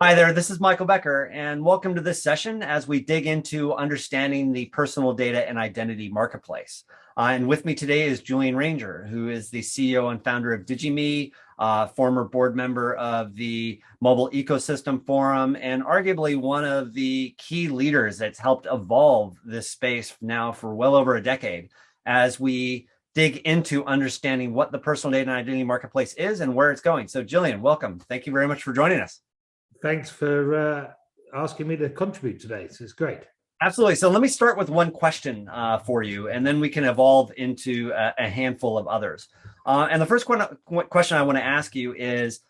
Hi there, this is Michael Becker, and welcome to this session as we dig into understanding the personal data and identity marketplace. And with me today is Julian Ranger, who is the CEO and founder of DigiMe, former board member of the Mobile Ecosystem Forum, and arguably one of the key leaders that's helped evolve this space now for well over a decade as we dig into understanding what the personal data and identity marketplace is and where it's going. So Julian, welcome. Thank you very much for joining us. Thanks for asking me to contribute today. So it's great. Absolutely. So let me start with one question for you, and then we can evolve into a handful of others. And the first question I want to ask you is,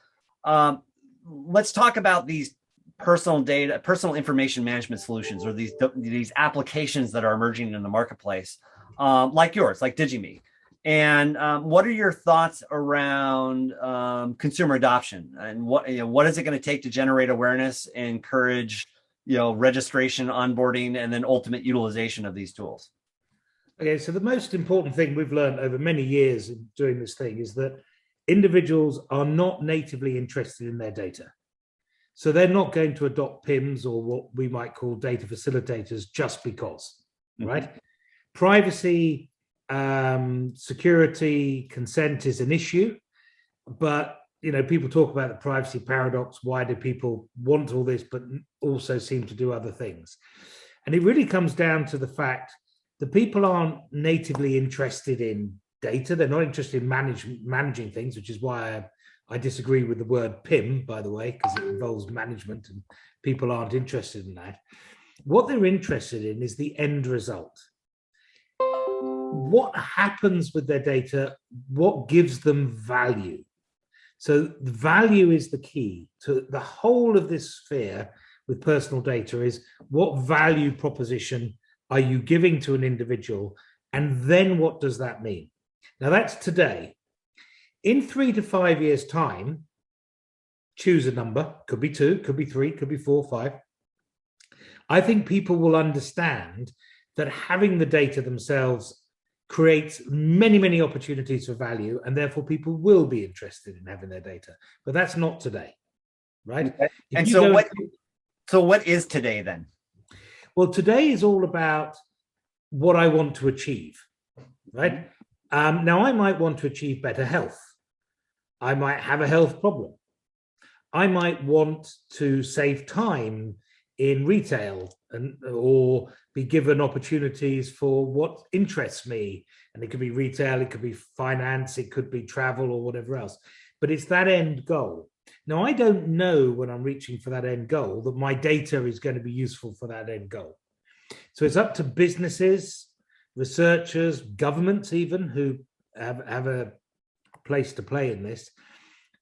let's talk about these personal data, personal information management solutions, or these applications that are emerging in the marketplace, like yours, like DigiMe. And what are your thoughts around consumer adoption, and what is it going to take to generate awareness, encourage registration, onboarding, and then ultimate utilization of these tools? Okay, so the most important thing we've learned over many years in doing this thing is that individuals are not natively interested in their data. So they're not going to adopt PIMS or what we might call data facilitators just because, right? Privacy, security, consent is an issue, but people talk about the privacy paradox. Why do people want all this but also seem to do other things? And it really comes down to the fact that people aren't natively interested in data. They're not interested in managing things, which is why I disagree with the word PIM, by the way, because it involves management and people aren't interested in that. What they're interested in is the end result. What happens with their data, what gives them value. So the value is the key to the whole of this sphere with personal data is what value proposition are you giving to an individual, and then what does that mean? Now that's today. In 3 to 5 years' time, choose a number, could be 2, could be 3, could be 4, 5. I think people will understand that having the data themselves creates many, many opportunities for value, and therefore people will be interested in having their data. But that's not today, right? Okay. And so what is today then? Well, today is all about what I want to achieve, right? Now, I might want to achieve better health. I might have a health problem. I might want to save time in retail or be given opportunities for what interests me. And it could be retail, it could be finance, it could be travel or whatever else. But it's that end goal. Now, I don't know when I'm reaching for that end goal that my data is going to be useful for that end goal. So it's up to businesses, researchers, governments even, who have a place to play in this,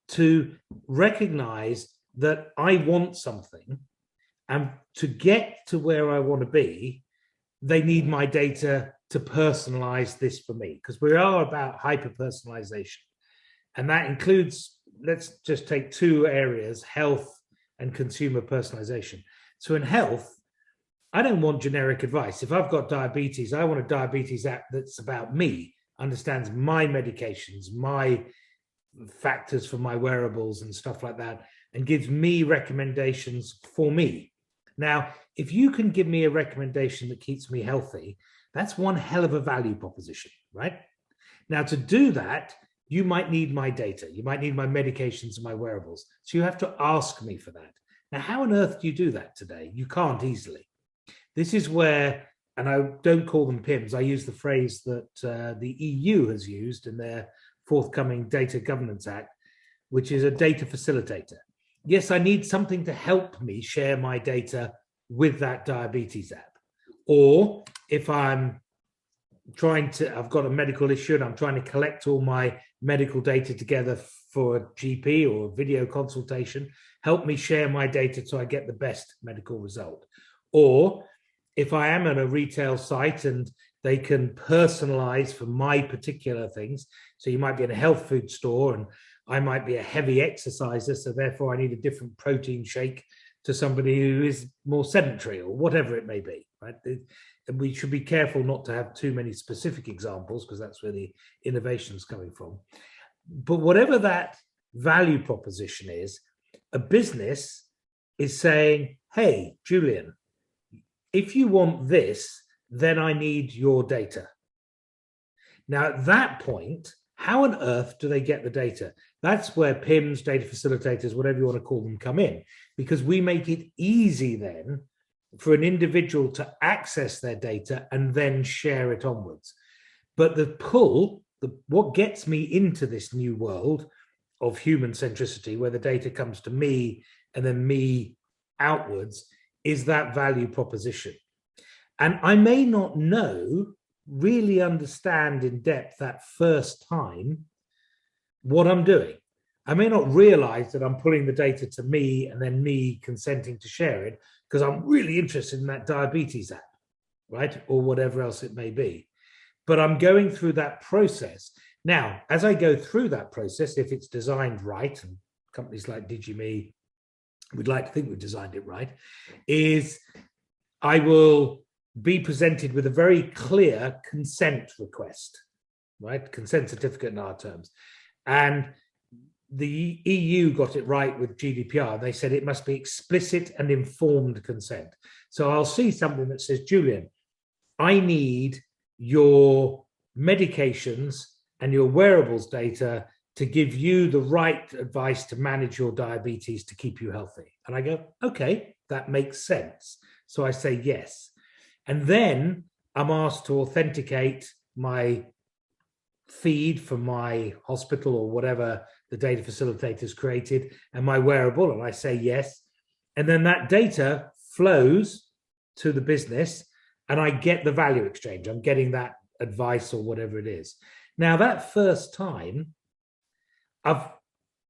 to recognize that I want something. And to get to where I want to be, they need my data to personalize this for me, because we are about hyper-personalization. And that includes, let's just take 2 areas, health and consumer personalization. So in health, I don't want generic advice. If I've got diabetes, I want a diabetes app that's about me, understands my medications, my factors for my wearables and stuff like that, and gives me recommendations for me. Now, if you can give me a recommendation that keeps me healthy, that's one hell of a value proposition, right? Now, to do that, you might need my data. You might need my medications and my wearables. So you have to ask me for that. Now, how on earth do you do that today? You can't easily. This is where, and I don't call them PIMS, I use the phrase that the EU has used in their forthcoming Data Governance Act, which is a data facilitator. Yes, I need something to help me share my data with that diabetes app. Or if I've got a medical issue and I'm trying to collect all my medical data together for a GP or a video consultation, help me share my data so I get the best medical result. Or if I am at a retail site and they can personalize for my particular things. So you might be in a health food store and I might be a heavy exerciser, so therefore I need a different protein shake to somebody who is more sedentary or whatever it may be, right? And we should be careful not to have too many specific examples because that's where the innovation is coming from. But whatever that value proposition is, a business is saying, hey, Julian, if you want this, then I need your data. Now, at that point, how on earth do they get the data? That's where PIMS, data facilitators, whatever you want to call them, come in, because we make it easy then for an individual to access their data and then share it onwards. But the pull, what gets me into this new world of human centricity, where the data comes to me and then me outwards, is that value proposition. And I may not really understand in depth that first time what I'm doing. I may not realize that I'm pulling the data to me and then me consenting to share it because I'm really interested in that diabetes app, right? Or whatever else it may be. But I'm going through that process. Now, as I go through that process, if it's designed right, and companies like DigiMe, we'd like to think we've designed it right, is I will be presented with a very clear consent request, right? Consent certificate in our terms. And the EU got it right with GDPR. They said it must be explicit and informed consent. So I'll see something that says, Julian, I need your medications and your wearables data to give you the right advice to manage your diabetes to keep you healthy. And I go, okay, that makes sense. So I say yes. And then I'm asked to authenticate my feed from my hospital or whatever the data facilitators created and my wearable, and I say yes. And then that data flows to the business and I get the value exchange. I'm getting that advice or whatever it is. Now, that first time, I've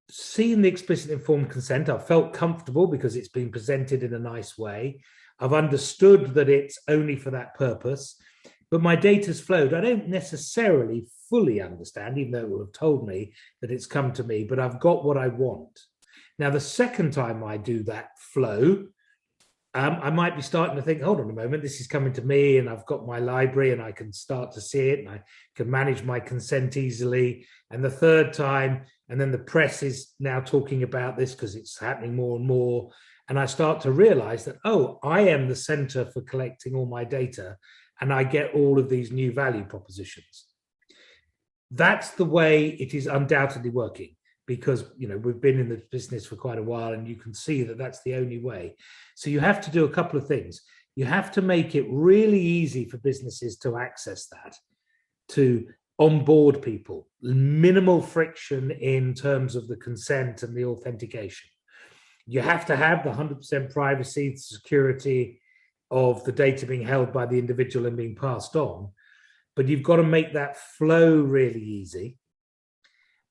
seen the explicit informed consent. I've felt comfortable because it's been presented in a nice way. I've understood that it's only for that purpose, but my data's flowed. I don't necessarily fully understand, even though it will have told me that it's come to me, but I've got what I want. Now, the second time I do that flow, I might be starting to think, hold on a moment, this is coming to me and I've got my library and I can start to see it and I can manage my consent easily. And the third time, and then the press is now talking about this because it's happening more and more. And I start to realize that, oh, I am the center for collecting all my data and I get all of these new value propositions. That's the way it is undoubtedly working, because we've been in the business for quite a while and you can see that that's the only way. So you have to do a couple of things. You have to make it really easy for businesses to access that, to onboard people, minimal friction in terms of the consent and the authentication. You have to have the 100% privacy, security of the data being held by the individual and being passed on, but you've got to make that flow really easy.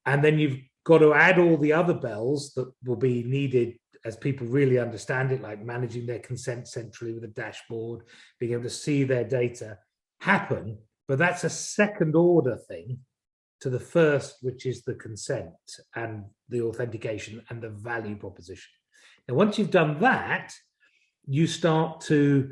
And then you've got to add all the other bells that will be needed as people really understand it, like managing their consent centrally with a dashboard, being able to see their data happen. But that's a second order thing to the first, which is the consent and the authentication and the value proposition. Now, once you've done that, you start to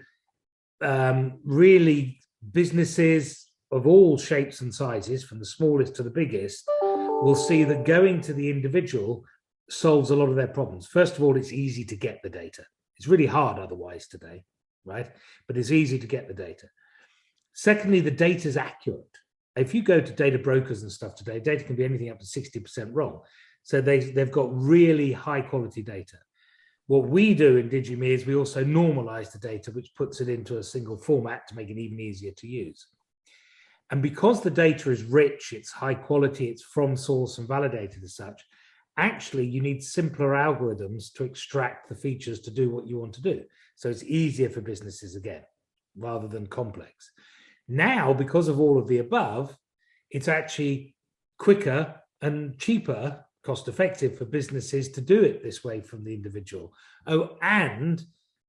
really, businesses of all shapes and sizes, from the smallest to the biggest, will see that going to the individual solves a lot of their problems. First of all, it's easy to get the data. It's really hard otherwise today, right? But it's easy to get the data. Secondly, the data is accurate. If you go to data brokers and stuff today, data can be anything up to 60% wrong. So they've got really high quality data. What we do in DigiMe is we also normalize the data, which puts it into a single format to make it even easier to use. And because the data is rich, it's high quality, it's from source and validated as such, actually you need simpler algorithms to extract the features to do what you want to do. So it's easier for businesses again, rather than complex. Now, because of all of the above, it's actually quicker and cheaper, cost effective for businesses to do it this way from the individual. Oh, and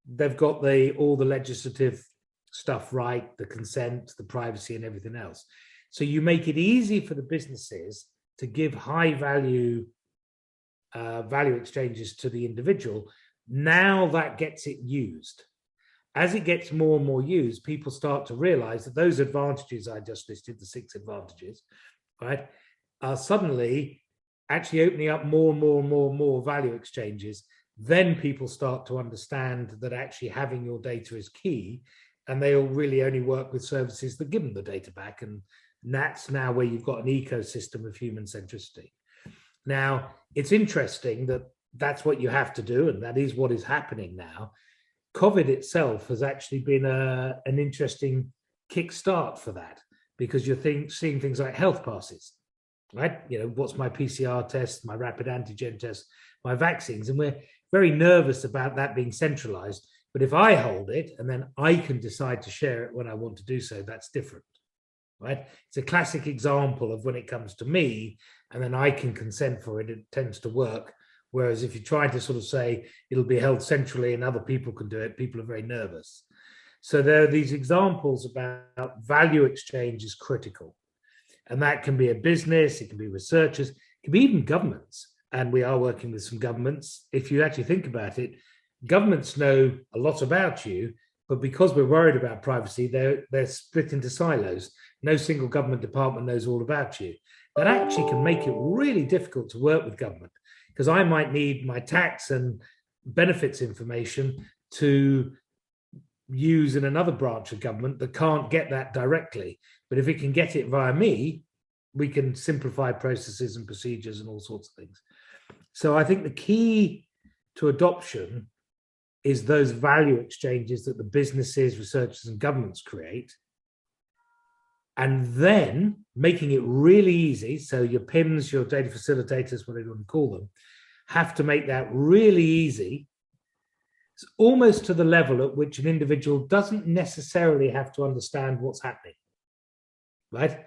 they've got all the legislative stuff right, the consent, the privacy and everything else. So you make it easy for the businesses to give high value exchanges to the individual. Now that gets it used. As it gets more and more used, people start to realize that those advantages I just listed, the 6 advantages, right, are suddenly actually opening up more and more and more and more value exchanges then people start to understand that actually having your data is key, and they'll really only work with services that give them the data back. And that's now where you've got an ecosystem of human centricity. Now, it's interesting that that's what you have to do, and that is what is happening now. COVID itself has actually been an interesting kickstart for that, because you're seeing things like health passes, right? You know, what's my PCR test, my rapid antigen test, my vaccines, and we're very nervous about that being centralized. But if I hold it and then I can decide to share it when I want to do so, that's different, right? It's a classic example of when it comes to me and then I can consent for it, it tends to work. Whereas if you try to sort of say it'll be held centrally and other people can do it, people are very nervous. So there are these examples about value exchange is critical. And that can be a business, it can be researchers, it can be even governments. And we are working with some governments. If you actually think about it, governments know a lot about you, but because we're worried about privacy, they're split into silos. No single government department knows all about you. That actually can make it really difficult to work with government, because I might need my tax and benefits information to use in another branch of government that can't get that directly. But if it can get it via me, we can simplify processes and procedures and all sorts of things. So I think the key to adoption is those value exchanges that the businesses, researchers, and governments create, and then making it really easy. So your PIMS, your data facilitators, whatever you want to call them, have to make that really easy. It's almost to the level at which an individual doesn't necessarily have to understand what's happening, right?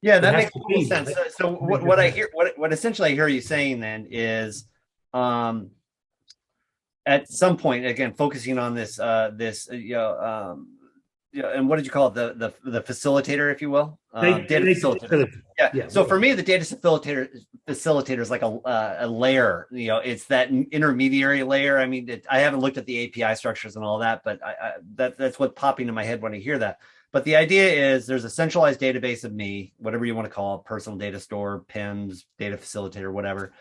Yeah, that makes total sense. So what I hear, what essentially I hear you saying then is, at some point, again, focusing on this, and what did you call it? The facilitator, if you will, data facilitator. Yeah. So for me, the data facilitator is like a layer. You know, it's that intermediary layer. I mean, I haven't looked at the API structures and all that, but that's what's popping in my head when I hear that. But the idea is there's a centralized database of me, whatever you want to call it, personal data store, PIMS, data facilitator, whatever,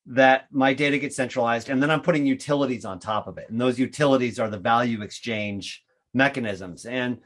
that my data gets centralized. And then I'm putting utilities on top of it. And those utilities are the value exchange mechanisms. And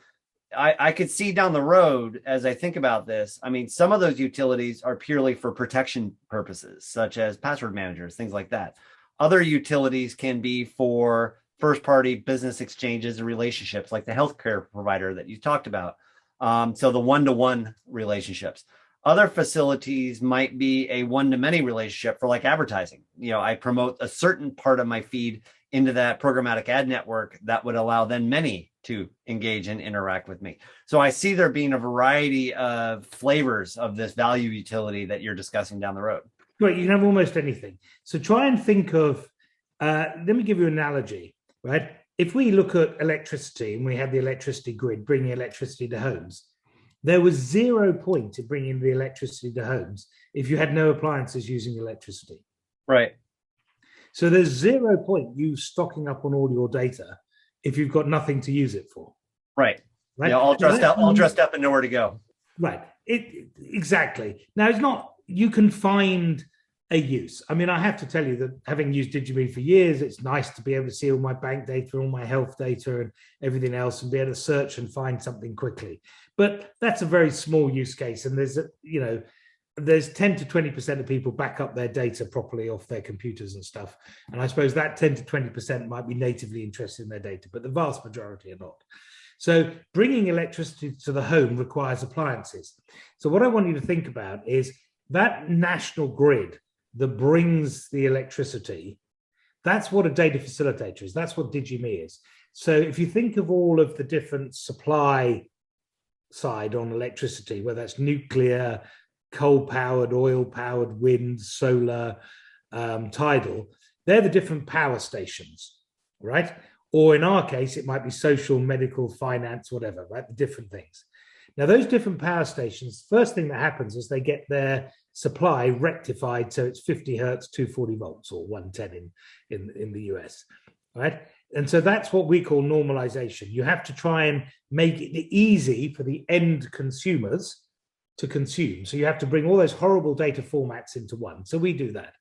I could see down the road, as I think about this, I mean, some of those utilities are purely for protection purposes, such as password managers, things like that. Other utilities can be for first-party business exchanges and relationships, like the healthcare provider that you talked about. So the one-to-one relationships. Other facilities might be a one-to-many relationship for like advertising. You know, I promote a certain part of my feed into that programmatic ad network that would allow then many to engage and interact with me. So I see there being a variety of flavors of this value utility that you're discussing down the road. Right, you can have almost anything. So try and think of, let me give you an analogy. Right? If we look at electricity and we had the electricity grid bringing electricity to homes, there was 0 point in bringing the electricity to homes if you had no appliances using electricity. Right. So there's 0 point you stocking up on all your data if you've got nothing to use it for. Right. Yeah, all dressed up and nowhere to go. Right. Exactly. Now it's not, you can find a use. I mean, I have to tell you that having used DigiMe for years, it's nice to be able to see all my bank data, all my health data and everything else and be able to search and find something quickly. But that's a very small use case. And there's 10 to 20% of people back up their data properly off their computers and stuff. And I suppose that 10 to 20% might be natively interested in their data, but the vast majority are not. So bringing electricity to the home requires appliances. So what I want you to think about is that national grid that brings the electricity, that's what a data facilitator is. That's what DigiMe is. So if you think of all of the different supply side on electricity, whether that's nuclear, coal-powered, oil-powered, wind, solar, tidal, they're the different power stations, right? Or in our case, it might be social, medical, finance, whatever, right? The different things. Now, those different power stations, first thing that happens is they get their supply rectified so it's 50 hertz, 240 volts, or 110 in the US, right? And so that's what we call normalization. You have to try and make it easy for the end consumers to consume. So you have to bring all those horrible data formats into one. So we do that.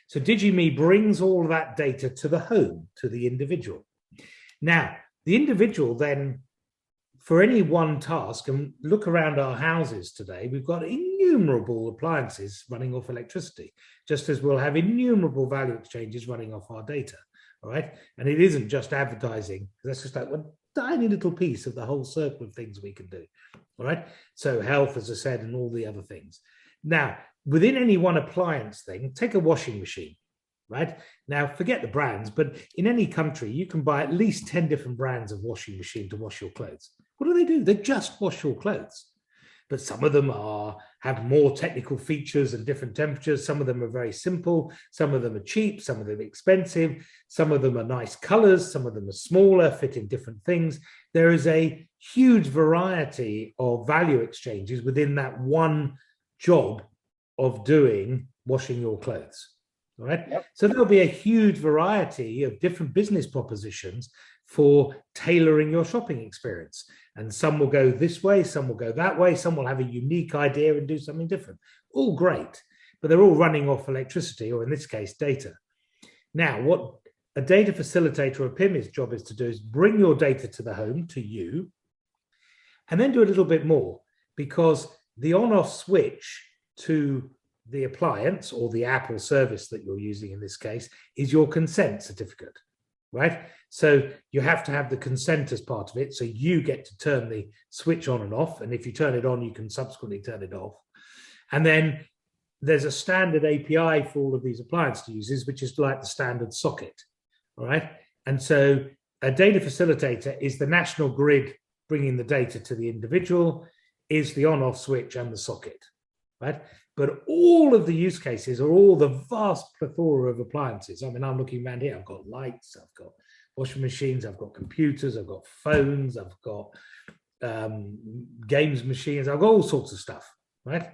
So DigiMe brings all of that data to the home, to the individual. Now, the individual then, for any one task, and look around our houses today, we've got innumerable appliances running off electricity, just as we'll have innumerable value exchanges running off our data, all right? And it isn't just advertising. That's just like one tiny little piece of the whole circle of things we can do, all right? So health, as I said, and all the other things. Now, within any one appliance thing, take a washing machine, right? Now, forget the brands, but in any country, you can buy at least 10 different brands of washing machine to wash your clothes. What do? They just wash your clothes. But some of them have more technical features and different temperatures. Some of them are very simple. Some of them are cheap. Some of them are expensive. Some of them are nice colors. Some of them are smaller, fit in different things. There is a huge variety of value exchanges within that one job of doing washing your clothes. All right. Yep. So there'll be a huge variety of different business propositions for tailoring your shopping experience. And some will go this way, some will go that way, some will have a unique idea and do something different. All great, but they're all running off electricity, or in this case, data. Now, what a data facilitator or PIMS job is to do is bring your data to the home, to you, and then do a little bit more, because the on-off switch to the appliance or the app or service that you're using in this case is your consent certificate, right? So you have to have the consent as part of it. So you get to turn the switch on and off. And if you turn it on, you can subsequently turn it off. And then there's a standard API for all of these appliance users, which is like the standard socket, all right? And so a data facilitator is the national grid bringing the data to the individual, is the on-off switch and the socket, right? But all of the use cases are all the vast plethora of appliances. I mean, I'm looking around here. I've got lights, I've got washing machines, I've got computers, I've got phones, I've got games machines, I've got all sorts of stuff, right?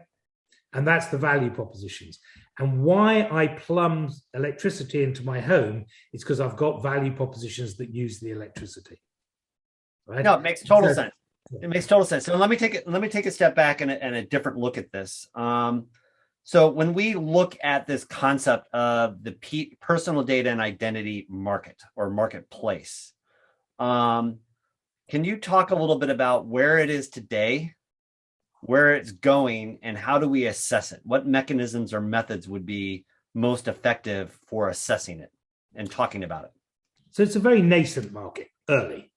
And that's the value propositions. And why I plumb electricity into my home is because I've got value propositions that use the electricity, right? No, it makes total sense. It makes total sense. So let me take a step back and a different look at this. So when we look at this concept of the personal data and identity market or marketplace, can you talk a little bit about where it is today, where it's going, and how do we assess it? What mechanisms or methods would be most effective for assessing it and talking about it? So it's a very nascent market, early.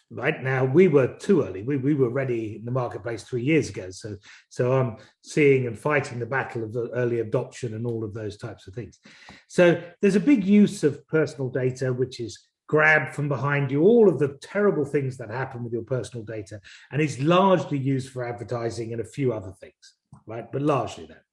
Right now, we were too early. We were ready in the marketplace 3 years ago. So I'm seeing and fighting the battle of the early adoption and all of those types of things. So there's a big use of personal data, which is grabbed from behind you, all of the terrible things that happen with your personal data. And it's largely used for advertising and a few other things, right? But largely that.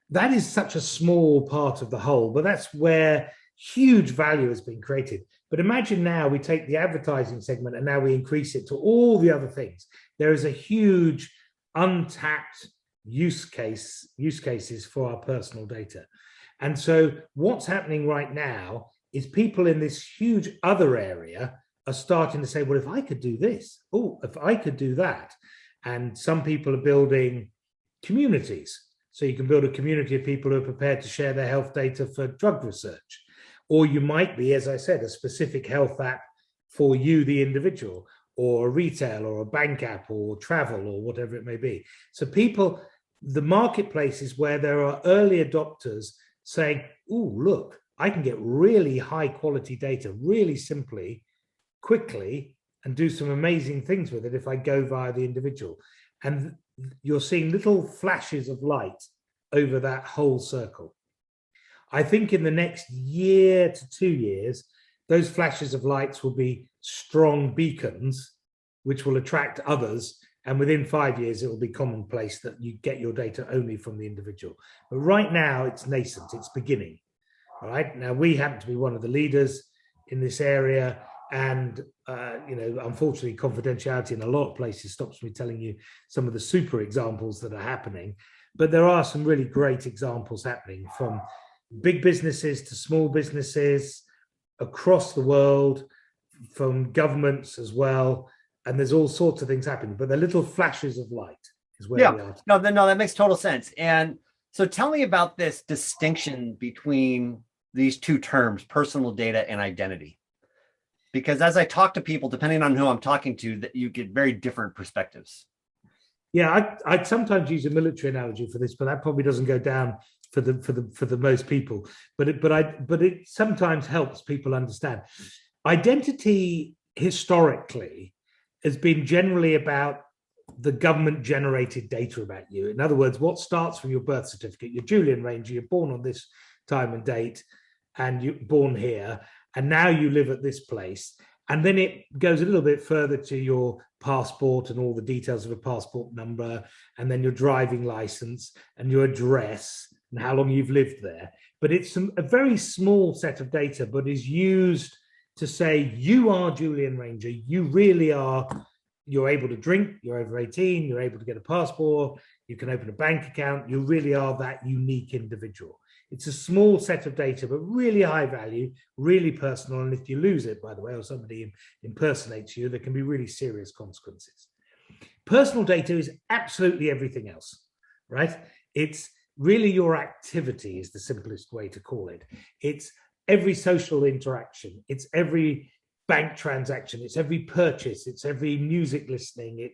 That is such a small part of the whole, but that's where huge value has been created. But imagine now we take the advertising segment and now we increase it to all the other things. There is a huge untapped use cases for our personal data. And so what's happening right now is people in this huge other area are starting to say, well, if I could do this, oh, if I could do that. And some people are building communities. So you can build a community of people who are prepared to share their health data for drug research. Or you might be, as I said, a specific health app for you, the individual, or a retail or a bank app or travel or whatever it may be. So people, the marketplace is where there are early adopters saying, oh, look, I can get really high quality data really simply, quickly, and do some amazing things with it if I go via the individual. And you're seeing little flashes of light over that whole circle. I think in the next year to 2 years, those flashes of lights will be strong beacons, which will attract others. And within 5 years, it will be commonplace that you get your data only from the individual. But right now, it's nascent, it's beginning. All right. Now, we happen to be one of the leaders in this area. And, unfortunately, confidentiality in a lot of places stops me telling you some of the super examples that are happening. But there are some really great examples happening from big businesses to small businesses across the world, from governments as well. And there's all sorts of things happening, but they're little flashes of light is where we are. No, that makes total sense. And So tell me about this distinction between these two terms, personal data and identity. Because as I talk to people, depending on who I'm talking to, that you get very different perspectives. Yeah, I'd sometimes use a military analogy for this, but that probably doesn't go down for the most people. But it sometimes helps people understand. Identity historically has been generally about the government generated data about you. In other words, what starts from your birth certificate, you're Julian Ranger, you're born on this time and date, and you're born here, and now you live at this place. And then it goes a little bit further to your passport and all the details of a passport number, and then your driving license and your address and how long you've lived there. But it's a very small set of data, but is used to say, you are Julian Ranger, you really are, you're able to drink, you're over 18, you're able to get a passport, you can open a bank account, you really are that unique individual. It's a small set of data, but really high value, really personal. And if you lose it, by the way, or somebody impersonates you, there can be really serious consequences. Personal data is absolutely everything else, right? It's really your activity is the simplest way to call it. It's every social interaction. It's every bank transaction. It's every purchase. It's every music listening.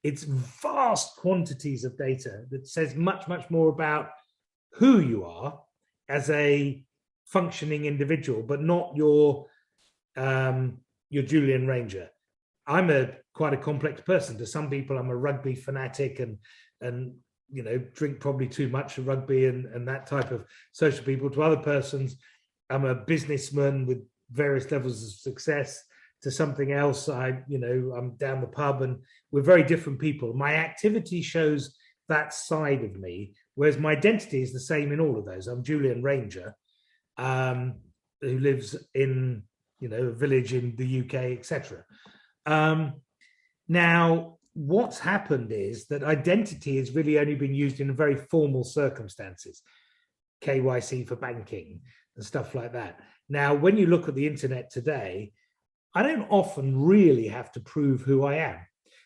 It's vast quantities of data that says much, much more about who you are as a functioning individual, but not your Julian Ranger. I'm quite a complex person. To some people, I'm a rugby fanatic and you know, drink probably too much of rugby and that type of social people. To other persons, I'm a businessman with various levels of success. To something else, I'm down the pub, and we're very different people. My activity shows that side of me, whereas my identity is the same in all of those. I'm Julian Ranger, who lives in a village in the UK, etc. Now, what's happened is that identity has really only been used in very formal circumstances, KYC for banking and stuff like that. Now, when you look at the internet today, I don't often really have to prove who I am.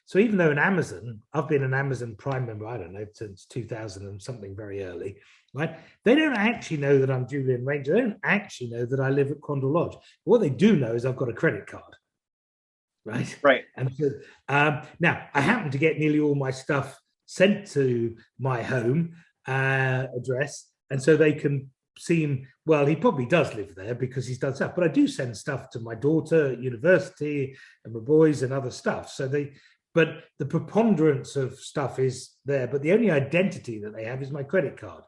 So even though in Amazon, I've been an Amazon Prime member, I don't know, since 2000 and something very early, right? They don't actually know that I'm Julian Ranger. They don't actually know that I live at Condell Lodge. What they do know is I've got a credit card, right? Right. And so, now, I happen to get nearly all my stuff sent to my home address, and so they can seem, well, he probably does live there because he's done stuff, but I do send stuff to my daughter at university and my boys and other stuff. But the preponderance of stuff is there, but the only identity that they have is my credit card.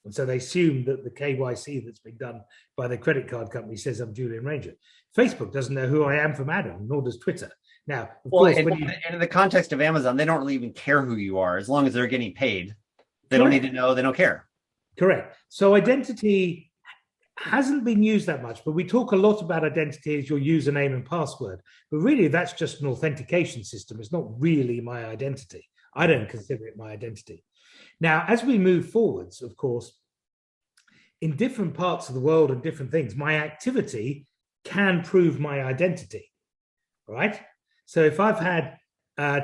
And so they assume that the KYC that's been done by the credit card company says I'm Julian Ranger. Facebook doesn't know who I am from Adam, nor does Twitter. Now, of course, and in the context of Amazon, they don't really even care who you are as long as they're getting paid. They don't need to know. They don't care. Correct. So identity hasn't been used that much, but we talk a lot about identity as your username and password. But really, that's just an authentication system. It's not really my identity. I don't consider it my identity. Now, as we move forwards, of course, in different parts of the world and different things, my activity can prove my identity, right? So if I've had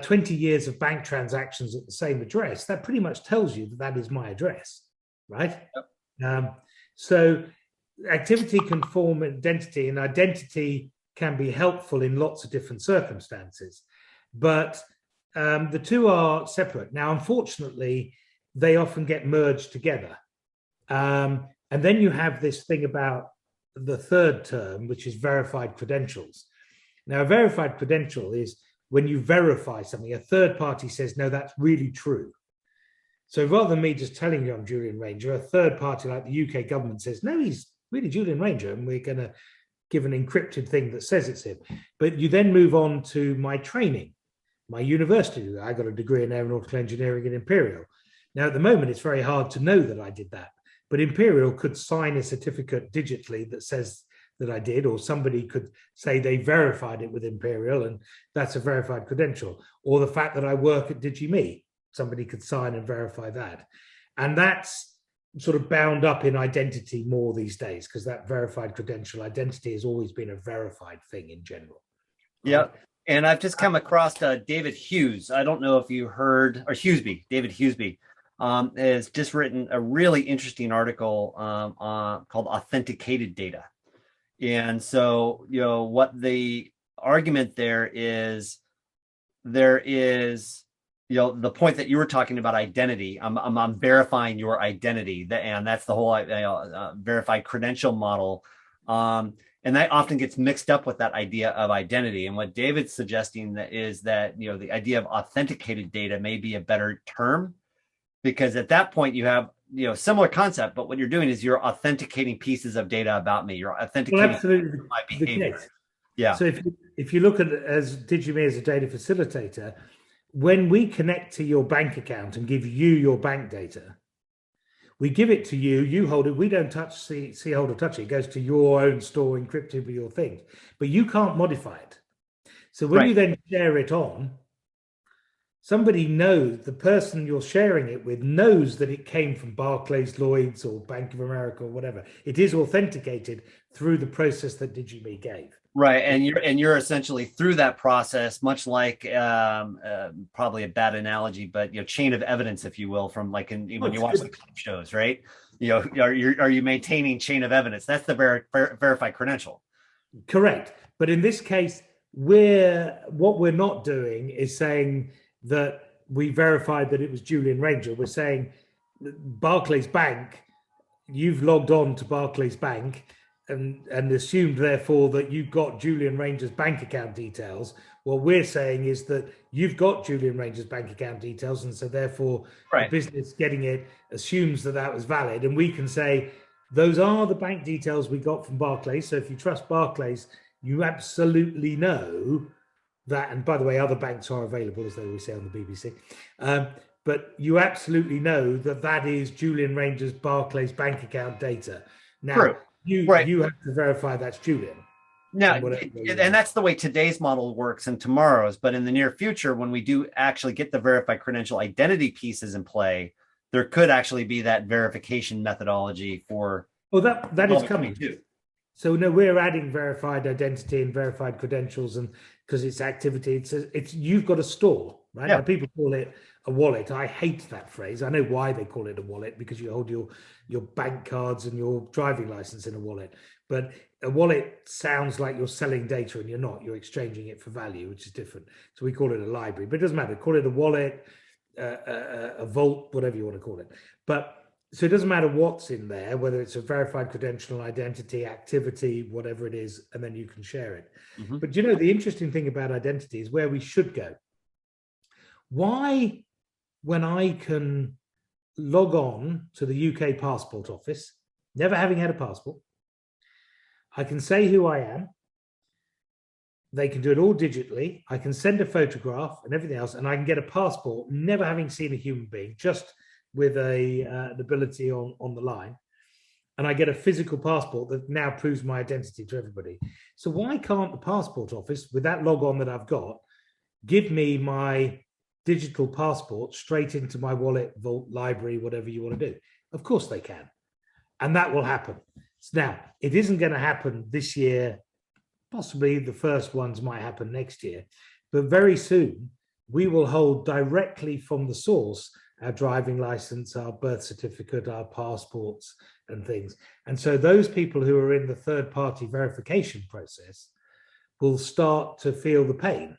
20 years of bank transactions at the same address, that pretty much tells you that that is my address, right? Yep. So activity can form identity, and identity can be helpful in lots of different circumstances. But the two are separate. Now, unfortunately, they often get merged together. And then you have this thing about the third term, which is verified credentials. Now, a verified credential is when you verify something, a third party says, no, that's really true. So rather than me just telling you I'm Julian Ranger, a third party like the UK government says, no, he's really Julian Ranger, and we're going to give an encrypted thing that says it's him. But you then move on to my training, my university. I got a degree in aeronautical engineering at Imperial. Now, at the moment, it's very hard to know that I did that. But Imperial could sign a certificate digitally that says that I did, or somebody could say they verified it with Imperial, and that's a verified credential. Or the fact that I work at DigiMe, somebody could sign and verify that. And that's sort of bound up in identity more these days, because that verified credential identity has always been a verified thing in general. Yeah. And I've just come across David Hughes. I don't know if you heard, or Hughesby, David Hughesby. has just written a really interesting article called Authenticated Data. And so, what the argument there is, the point that you were talking about identity. I'm verifying your identity, and that's the whole verified credential model. And that often gets mixed up with that idea of identity. And what David's suggesting is that the idea of authenticated data may be a better term, because at that point you have similar concept, but what you're doing is you're authenticating pieces of data about me. You're authenticating my behavior. Yeah. So if you look at as DigiMe as a data facilitator, when we connect to your bank account and give you your bank data, we give it to you, you hold it, we don't see, hold, or touch it. It goes to your own store encrypted with your things, but you can't modify it. So when you then share it on, somebody knows, the person you're sharing it with knows that it came from Barclays, Lloyds, or Bank of America, or whatever. It is authenticated through the process that DigiMe gave. Right, and you're essentially through that process, much like probably a bad analogy, but chain of evidence, if you will, from like when you watch the cop shows, right? Are you maintaining chain of evidence? That's the verified credential. Correct, but in this case, what we're not doing is saying that we verified that it was Julian Ranger. We're saying Barclays Bank, you've logged on to Barclays Bank and assumed therefore that you've got Julian Ranger's bank account details. What we're saying is that you've got Julian Ranger's bank account details, and so therefore the business getting it assumes that was valid, and we can say those are the bank details we got from Barclays. So if you trust Barclays, you absolutely know that, and by the way, other banks are available, as they always say on the BBC, but you absolutely know that is Julian Ranger's Barclays bank account data. Now, you have to verify that's Julian. Now, and that's the way today's model works and tomorrow's, but in the near future, when we do actually get the verified credential identity pieces in play, there could actually be that verification methodology for... Well, that is coming too. So no, we're adding verified identity and verified credentials, and because it's activity, it's you've got a store, right? Yeah. Now, people call it a wallet. I hate that phrase. I know why they call it a wallet, because you hold your bank cards and your driving license in a wallet. But a wallet sounds like you're selling data, and you're not. You're exchanging it for value, which is different. So we call it a library, but it doesn't matter. Call it a wallet, a vault, whatever you want to call it. But so it doesn't matter what's in there, whether it's a verified credential, identity, activity, whatever it is, and then you can share it. Mm-hmm. But the interesting thing about identity is where we should go. Why, when I can log on to the UK passport office, never having had a passport, I can say who I am, they can do it all digitally, I can send a photograph and everything else, and I can get a passport, never having seen a human being, just with an ability on the line, and I get a physical passport that now proves my identity to everybody. So why can't the passport office, with that log on that I've got, give me my digital passport straight into my wallet, vault, library, whatever you want to do? Of course they can, and that will happen. Now, it isn't going to happen this year. Possibly the first ones might happen next year, but very soon we will hold directly from the source our driving license, our birth certificate, our passports and things. And so those people who are in the third-party verification process will start to feel the pain,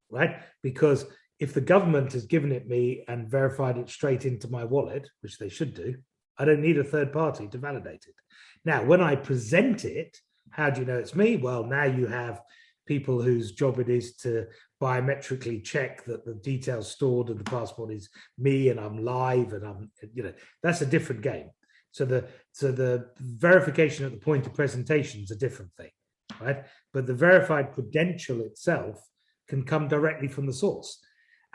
right? Because if the government has given it me and verified it straight into my wallet, which they should do, I don't need a third party to validate it. Now, when I present it, how do you know it's me? Well, now you have people whose job it is to biometrically check that the details stored in the passport is me, and I'm live, and I'm, that's a different game. So the verification at the point of presentation is a different thing, right? But the verified credential itself can come directly from the source.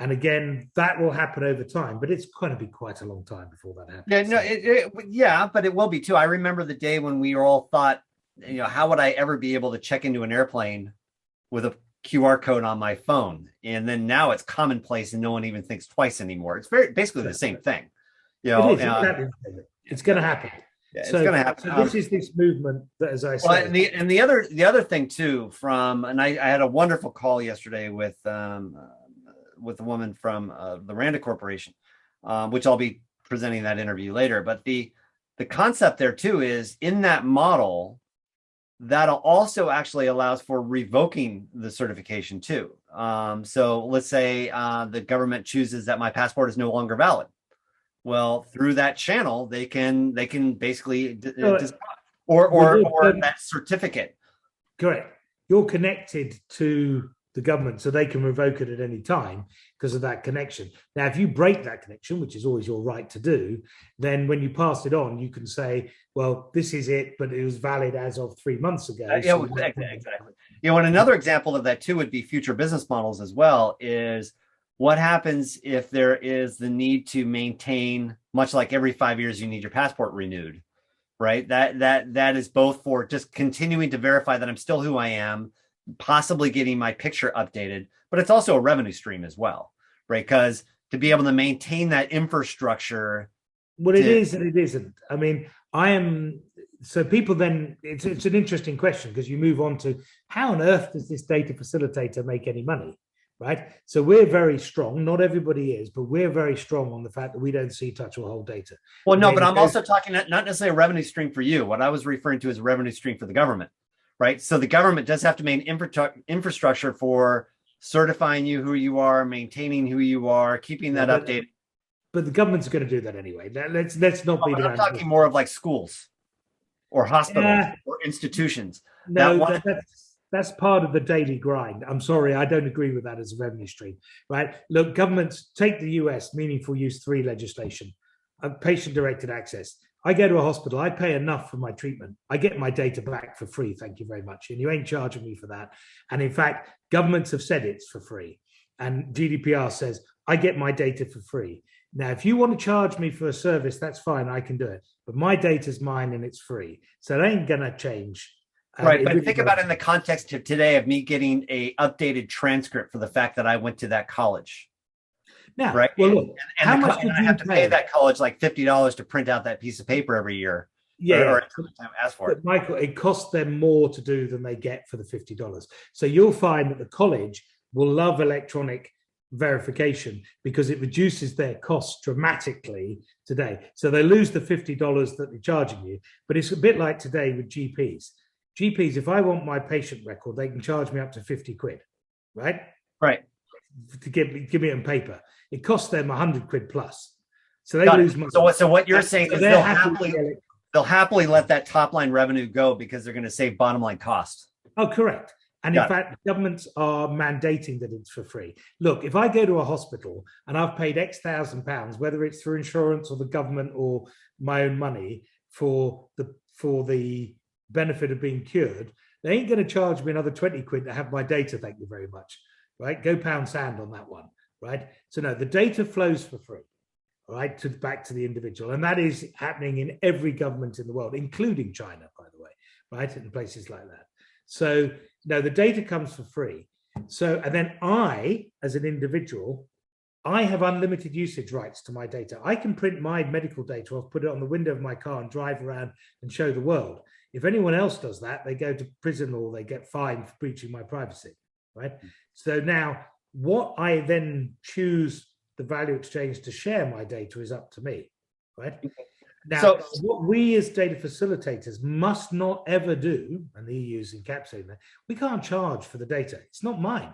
And again, that will happen over time, but it's going to be quite a long time before that happens. But it will be too. I remember the day when we all thought, how would I ever be able to check into an airplane with a QR code on my phone? And then now it's commonplace and no one even thinks twice anymore. It's basically the same thing. It's going to happen. Yeah, it's going to happen. So this is this movement that, as I said. Well, and the other thing too, I had a wonderful call yesterday with a woman from the Randa Corporation, which I'll be presenting that interview later. But the concept there too is in that model, that also actually allows for revoking the certification too. So let's say the government chooses that my passport is no longer valid. Well, through that channel, they can basically or that certificate. Correct. You're connected to the government, so they can revoke it at any time because of that connection. Now, if you break that connection, which is always your right to do, then when you pass it on, you can say, well, this is it, but it was valid as of 3 months ago. Yeah, exactly. You know, and another example of that too would be future business models as well, is what happens if there is the need to maintain, much like every 5 years you need your passport renewed, right? That is both for just continuing to verify that I'm still who I am, possibly getting my picture updated, but it's also a revenue stream as well, right? Because to be able to maintain that infrastructure. Well, it is and it isn't. I mean, so people then, it's an interesting question because you move on to how on earth does this data facilitator make any money, right? So we're very strong, not everybody is, but we're very strong on the fact that we don't see, touch, or hold data. Well, no, but I'm also talking not necessarily a revenue stream for you. What I was referring to is a revenue stream for the government. Right. So the government does have to maintain infrastructure for certifying you who you are, maintaining who you are, keeping that updated. But the government's going to do that anyway. Let's not be. I'm talking more of like schools or hospitals or institutions. No, that's part of the daily grind. I'm sorry, I don't agree with that as a revenue stream. Right. Look, governments take the US Meaningful Use 3 legislation, patient-directed access. I go to a hospital, I pay enough for my treatment. I get my data back for free, thank you very much. And you ain't charging me for that. And in fact, governments have said it's for free. And GDPR says, I get my data for free. Now, if you want to charge me for a service, that's fine, I can do it. But my data's mine and it's free. So it ain't going to change. Right, but think about it in the context of today of me getting a updated transcript for the fact that I went to that college. Now, right. Well, look, how much do I have to pay that college like $50 to print out that piece of paper every year? Yeah, or time ask for it. Michael, it costs them more to do than they get for the $50. So you'll find that the college will love electronic verification because it reduces their costs dramatically today. So they lose the $50 that they're charging you. But it's a bit like today with GPs. GPs, if I want my patient record, they can charge me up to 50 quid, right? Right. To give me it on paper. It costs them 100 quid plus. So they lose money. So what you're saying is they'll happily let that top line revenue go because they're going to save bottom line costs. Oh, correct. And in fact, governments are mandating that it's for free. Look, if I go to a hospital and I've paid X £1,000, whether it's through insurance or the government or my own money for the benefit of being cured, they ain't going to charge me another 20 quid to have my data. Thank you very much. Right? Go pound sand on that one. Right. So no, the data flows for free. All right, back to the individual. And that is happening in every government in the world, including China, by the way, right? In places like that. So no, the data comes for free. So, and then I, as an individual, I have unlimited usage rights to my data. I can print my medical data off, put it on the window of my car and drive around and show the world. If anyone else does that, they go to prison or they get fined for breaching my privacy, right? So now what I then choose the value exchange to share my data is up to me, right? Now, so what we as data facilitators must not ever do, and the EU's encapsulating that, we can't charge for the data. It's not mine.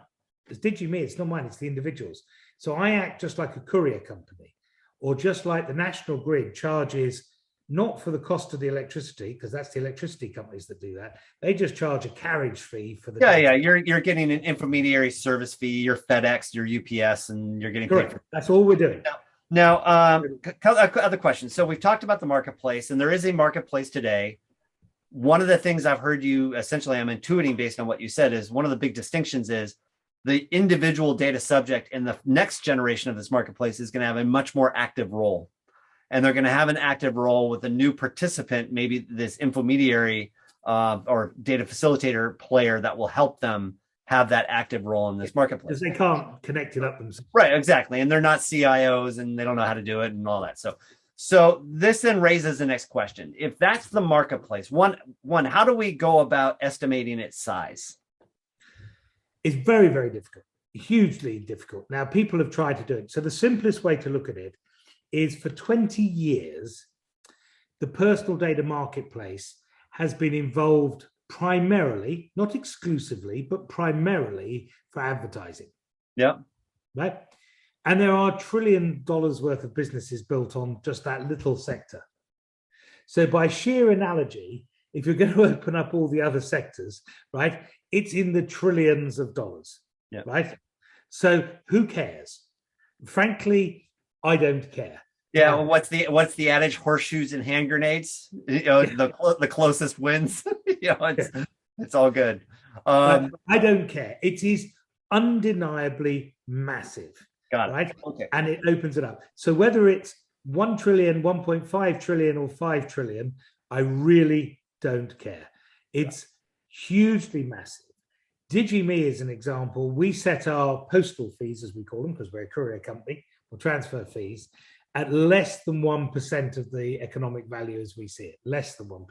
It's DigiMe, it's not mine, it's the individuals. So I act just like a courier company, or just like the national grid charges not for the cost of the electricity, because that's the electricity companies that do that. They just charge a carriage fee for the data. Yeah. You're getting an Infomediary service fee, your FedEx, your UPS, and you're getting correct. Paid for. That's all we're doing. Now, other questions. So we've talked about the marketplace, and there is a marketplace today. One of the things I've heard you essentially, I'm intuiting based on what you said, is one of the big distinctions is the individual data subject in the next generation of this marketplace is going to have a much more active role. And they're going to have an active role with a new participant, maybe this Infomediary or data facilitator player that will help them have that active role in this marketplace. Because they can't connect it up themselves. Right, exactly. And they're not CIOs and they don't know how to do it and all that. So this then raises the next question. If that's the marketplace, one, how do we go about estimating its size? It's very, very difficult, hugely difficult. Now, people have tried to do it. So the simplest way to look at it is for 20 years, the personal data marketplace has been involved primarily, not exclusively, but primarily for advertising. Yeah. Right. And there are $1 trillion worth of businesses built on just that little sector. So by sheer analogy, if you're going to open up all the other sectors, right, it's in the trillions of dollars. Yeah. Right. So who cares? Frankly, I don't care. Yeah, well, what's the adage? Horseshoes and hand grenades. The closest wins. It's all good. I don't care. It is undeniably massive. Got it. Right. Okay. And it opens it up. So whether it's 1 trillion, 1.5 trillion, or 5 trillion, I really don't care. It's hugely massive. DigiMe is an example. We set our postal fees, as we call them, because we're a courier company, or transfer fees, at less than 1% of the economic value as we see it, less than 1%.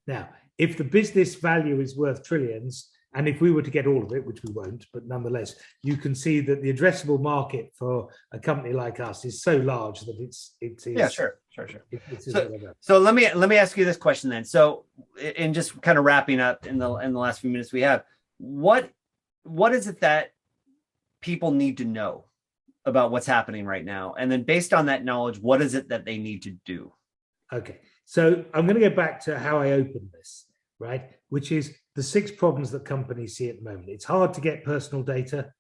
Now, if the business value is worth trillions, and if we were to get all of it, which we won't, but nonetheless, you can see that the addressable market for a company like us is so large that it is. Yeah, sure. So let me ask you this question then. So, in just kind of wrapping up in the last few minutes we have, what is it that people need to know about what's happening right now? And then based on that knowledge, what is it that they need to do? Okay. So I'm going to go back to how I opened this, right? Which is the 6 problems that companies see at the moment. It's hard to get personal data.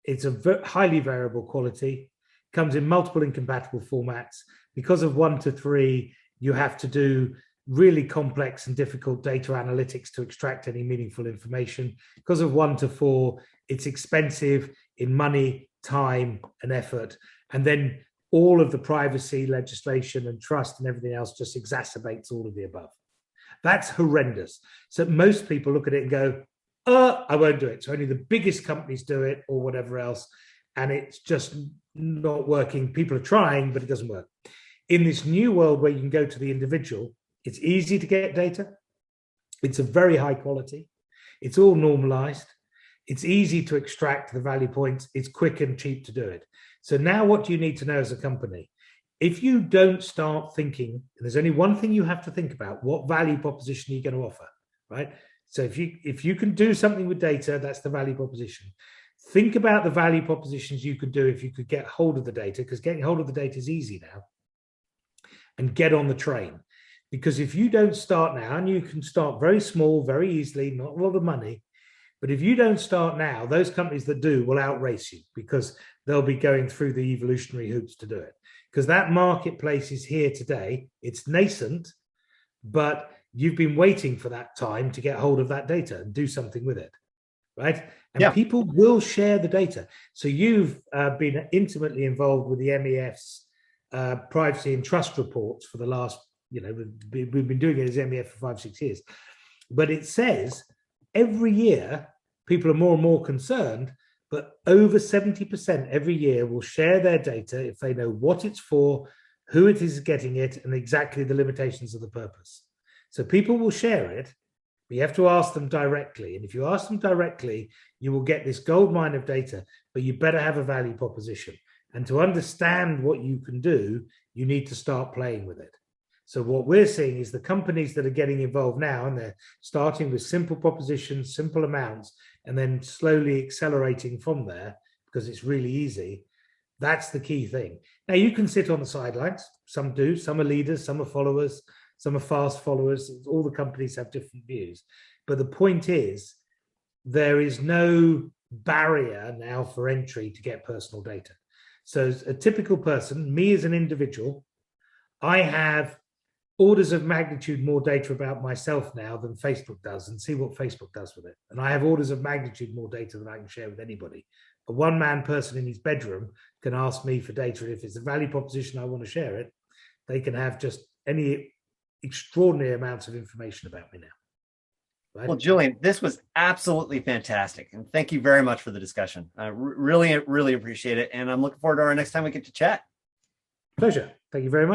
It's a highly variable quality, comes in multiple incompatible formats. Because of 1 to 3, you have to do really complex and difficult data analytics to extract any meaningful information. Because of 1 to 4, it's expensive in money, time, and effort. And then all of the privacy legislation and trust and everything else just exacerbates all of the above. That's horrendous. So most people look at it and go, I won't do it. So only the biggest companies do it or whatever else. And it's just not working. People are trying, but it doesn't work. In this new world where you can go to the individual, it's easy to get data. It's a very high quality. It's all normalized. It's easy to extract the value points. It's quick and cheap to do it. So now what do you need to know as a company? If you don't start thinking, there's only one thing you have to think about: what value proposition are you going to offer, right? So if you can do something with data, that's the value proposition. Think about the value propositions you could do if you could get hold of the data, because getting hold of the data is easy now, and get on the train. Because if you don't start now, and you can start very small, very easily, not a lot of money, but if you don't start now, those companies that do will outrace you, because they'll be going through the evolutionary hoops to do it. Because that marketplace is here today. It's nascent, but you've been waiting for that time to get hold of that data and do something with it, right? And people will share the data. So you've been intimately involved with the MEF's privacy and trust reports for the last, we've been doing it as MEF for 5-6 years. But it says every year, people are more and more concerned, but over 70% every year will share their data if they know what it's for, who it is getting it, and exactly the limitations of the purpose. So people will share it, but you have to ask them directly. And if you ask them directly, you will get this gold mine of data, but you better have a value proposition. And to understand what you can do, you need to start playing with it. So what we're seeing is the companies that are getting involved now, and they're starting with simple propositions, simple amounts, and then slowly accelerating from there because it's really easy. That's the key thing. Now, you can sit on the sidelines. Some do. Some are leaders. Some are followers. Some are fast followers. All the companies have different views. But the point is, there is no barrier now for entry to get personal data. So as a typical person, me as an individual, I have orders of magnitude more data about myself now than Facebook does, and see what Facebook does with it. And I have orders of magnitude more data than I can share with anybody. A one-man person in his bedroom can ask me for data. If it's a value proposition, I want to share it, they can have just any extraordinary amounts of information about me now. Right? Well, Julian, this was absolutely fantastic. And thank you very much for the discussion. I really, really appreciate it. And I'm looking forward to our next time we get to chat. Pleasure. Thank you very much.